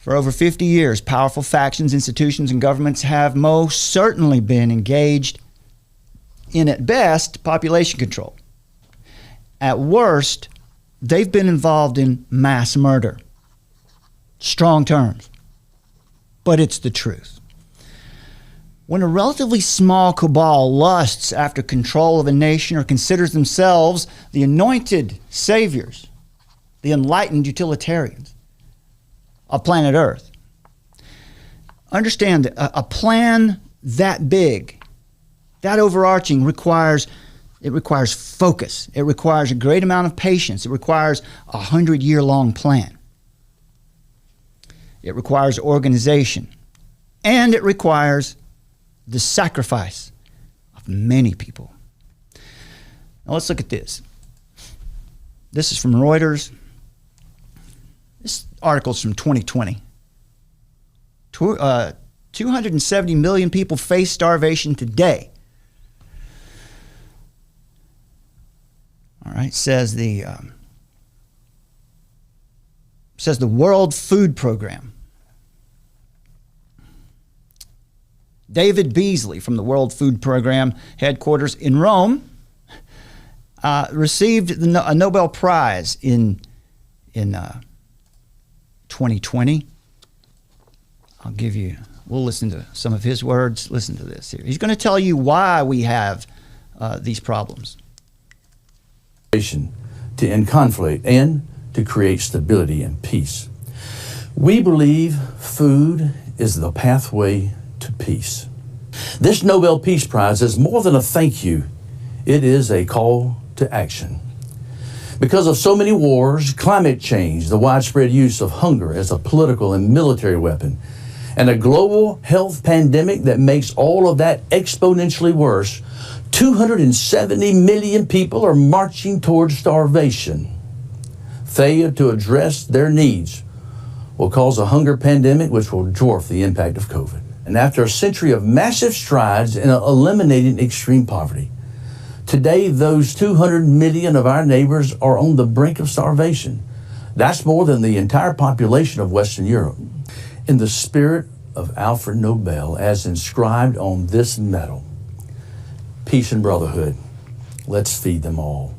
For over 50 years, powerful factions, institutions, and governments have most certainly been engaged in, at best, population control. At worst, they've been involved in mass murder. Strong terms, but it's the truth. When a relatively small cabal lusts after control of a nation or considers themselves the anointed saviors, the enlightened utilitarians of planet Earth, understand that a plan that big, that overarching requires focus. It requires a great amount of patience. It requires a 100-year-long plan. It requires organization. And it requires the sacrifice of many people. Now let's look at this. This is from Reuters. This article is from 2020. 270 million people face starvation today. All right, says the World Food Program. David Beasley from the World Food Program headquarters in Rome received a Nobel Prize in 2020. We'll listen to some of his words. Listen to this here. He's going to tell you why we have these problems. To end conflict and to create stability and peace. We believe food is the pathway to peace. This Nobel Peace Prize is more than a thank you. It is a call to action. Because of so many wars, climate change, the widespread use of hunger as a political and military weapon, and a global health pandemic that makes all of that exponentially worse, 270 million people are marching towards starvation. Failure to address their needs will cause a hunger pandemic which will dwarf the impact of COVID. And after a century of massive strides in eliminating extreme poverty, today those 200 million of our neighbors are on the brink of starvation. That's more than the entire population of Western Europe. In the spirit of Alfred Nobel, as inscribed on this medal, peace and brotherhood, let's feed them all.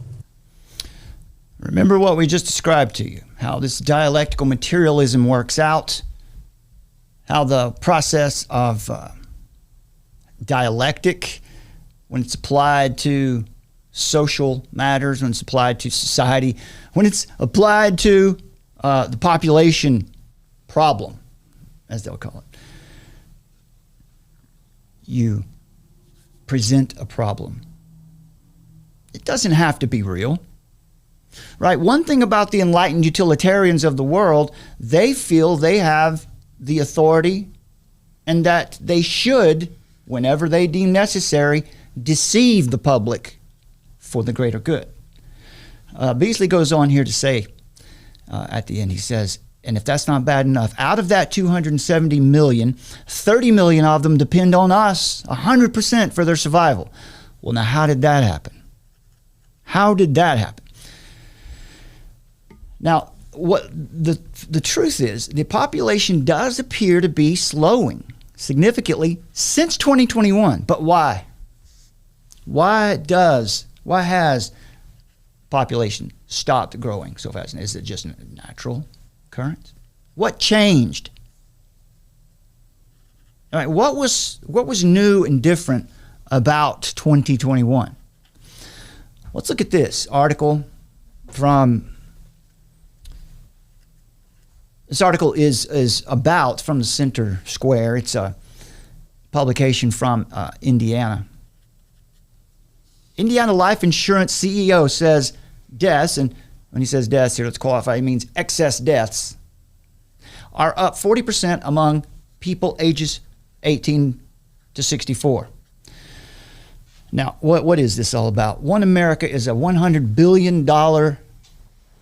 Remember what we just described to you, how this dialectical materialism works out, how the process of dialectic, when it's applied to social matters, when it's applied to society, when it's applied to the population problem, as they'll call it, you present a problem. It doesn't have to be real, right? One thing about the enlightened utilitarians of the world, they feel they have the authority and that they should, whenever they deem necessary, deceive the public for the greater good. Beasley goes on here to say, at the end, he says, and if that's not bad enough, out of that 270 million, 30 million of them depend on us 100% for their survival. Well, now, how did that happen? How did that happen? Now, what the truth is, the population does appear to be slowing significantly since 2021. But why? Why has population stopped growing so fast? Is it just a natural occurrence? What changed? All right, what was new and different about 2021? Let's look at this article from. This article is about from the Center Square. It's a publication from Indiana. Indiana life insurance CEO says deaths, and when he says deaths here, let's qualify, he means excess deaths, are up 40% among people ages 18 to 64. Now, what is this all about? OneAmerica is a $100 billion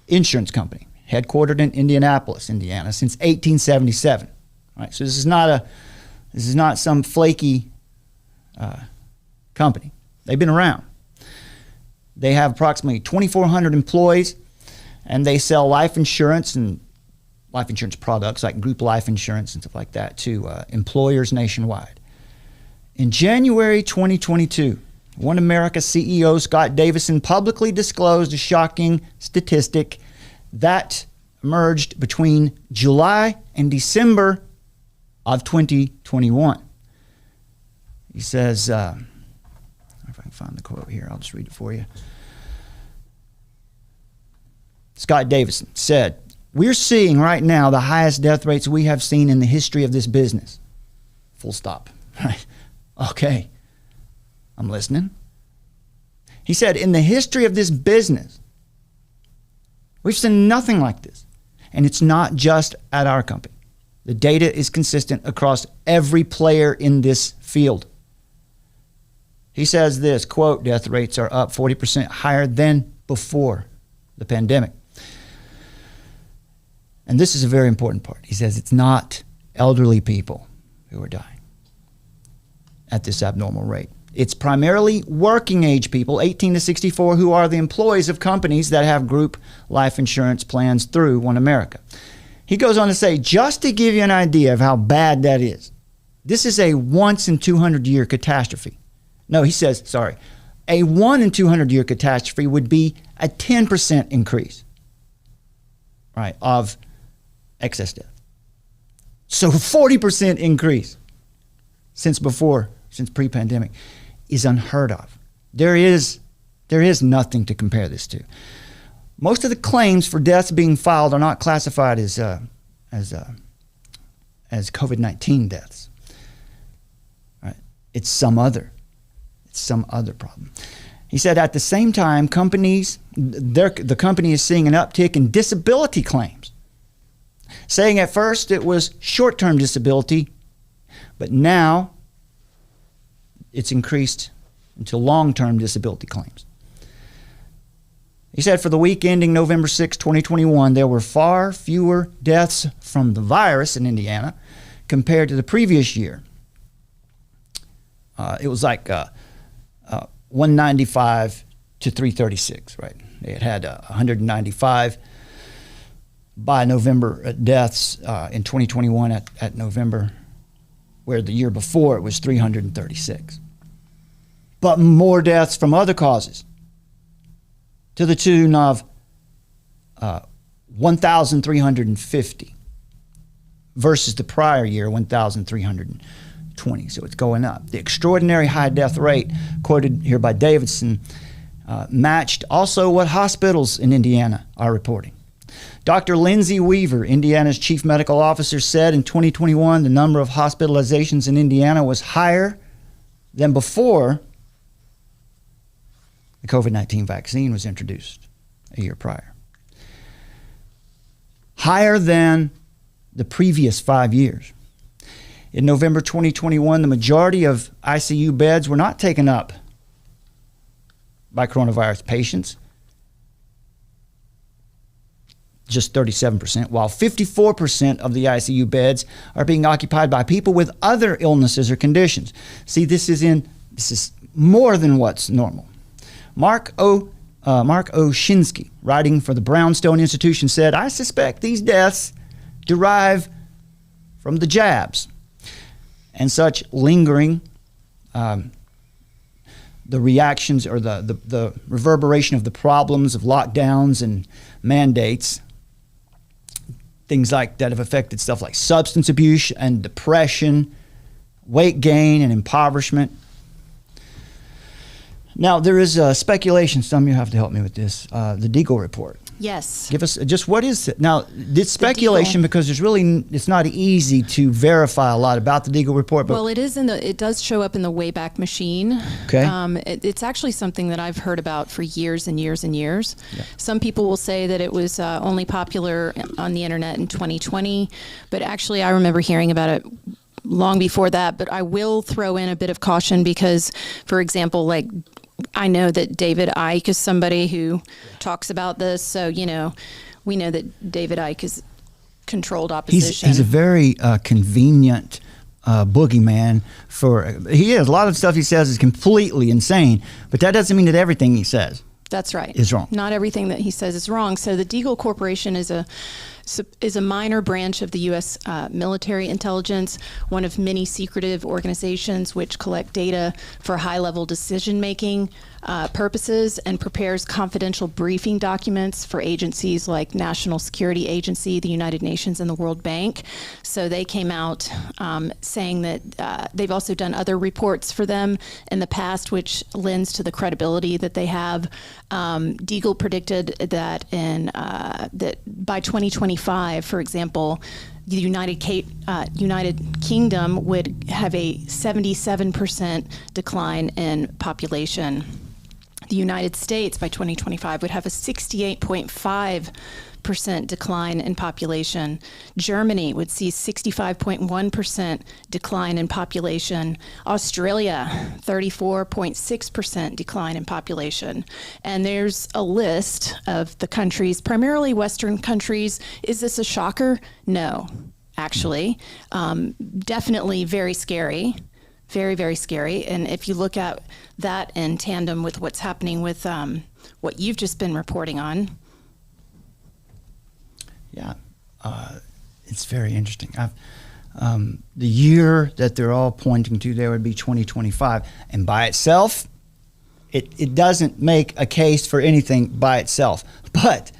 insurance company headquartered in Indianapolis, Indiana, since 1877. All right, so this is not some flaky company. They've been around. They have approximately 2,400 employees, and they sell life insurance and life insurance products like group life insurance and stuff like that to employers nationwide. In January 2022, OneAmerica CEO Scott Davison publicly disclosed a shocking statistic that emerged between July and December of 2021. He says, if I can find the quote here, I'll just read it for you. Scott Davison said, "We're seeing right now the highest death rates we have seen in the history of this business." Full stop. Right? Okay. I'm listening. He said, "In the history of this business, we've seen nothing like this." And it's not just at our company. The data is consistent across every player in this field. He says this, quote, "Death rates are up 40% higher than before the pandemic." And this is a very important part. He says it's not elderly people who are dying at this abnormal rate. It's primarily working age people, 18 to 64, who are the employees of companies that have group life insurance plans through OneAmerica. He goes on to say, just to give you an idea of how bad that is, this is a once in 200 year catastrophe. No, he says, sorry, a 1 in 200 year catastrophe would be a 10% increase, right, of excess death. So 40% increase since pre-pandemic is unheard of. There is nothing to compare this to. Most of the claims for deaths being filed are not classified as COVID-19 deaths. Right? It's some other problem. He said at the same time, the company is seeing an uptick in disability claims, saying at first it was short-term disability, but now it's increased into long-term disability claims. He said for the week ending November 6, 2021, there were far fewer deaths from the virus in Indiana compared to the previous year. It was like 195 to 336, right? They had 195 by November deaths in 2021 at November, where the year before it was 336. But more deaths from other causes, to the tune of 1,350 versus the prior year, 1,320. So it's going up. The extraordinary high death rate, quoted here by Davidson, matched also what hospitals in Indiana are reporting. Dr. Lindsay Weaver, Indiana's chief medical officer, said in 2021 the number of hospitalizations in Indiana was higher than before the COVID-19 vaccine was introduced a year prior. Higher than the previous 5 years. In November 2021, the majority of ICU beds were not taken up by coronavirus patients, just 37%, while 54% of the ICU beds are being occupied by people with other illnesses or conditions. See, this is more than what's normal. Mark Oshinsky, writing for the Brownstone Institution, said, "I suspect these deaths derive from the jabs and such lingering the reactions or the reverberation of the problems of lockdowns and mandates, things like that have affected stuff like substance abuse and depression, weight gain and impoverishment." Now, there is speculation. Some of you have to help me with this. The Deagle Report. Yes. Give us just what is it? Now, this speculation, because it's not easy to verify a lot about the Deagle Report. But well, it does show up in the Wayback Machine. Okay. It's actually something that I've heard about for years and years and years. Yeah. Some people will say that it was only popular on the internet in 2020, but actually I remember hearing about it long before that. But I will throw in a bit of caution because, for example, like, I know that David Icke is somebody who talks about this. So, we know that David Icke is controlled opposition. He's a very convenient boogeyman he is. A lot of stuff he says is completely insane, but that doesn't mean that everything he says That's right. is wrong. Not everything that he says is wrong. So the Deagle Corporation is a is a minor branch of the U.S. Military intelligence, one of many secretive organizations which collect data for high-level decision-making purposes and prepares confidential briefing documents for agencies like National Security Agency, the United Nations, and the World Bank. So they came out saying that they've also done other reports for them in the past, which lends to the credibility that they have. Deagle predicted that that by 2025, for example, the United Kingdom would have a 77% decline in population. The United States by 2025 would have a 68.5% decline in population. Germany would see 65.1% decline in population. Australia, 34.6% decline in population. And there's a list of the countries, primarily Western countries. Is this a shocker? No, actually. Definitely very scary. Very, very scary. And if you look at that in tandem with what's happening with what you've just been reporting on. Yeah, it's very interesting. The year that they're all pointing to there would be 2025. And by itself, it doesn't make a case for anything by itself. But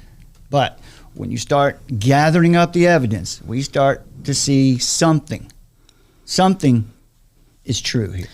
when you start gathering up the evidence, we start to see something is true here.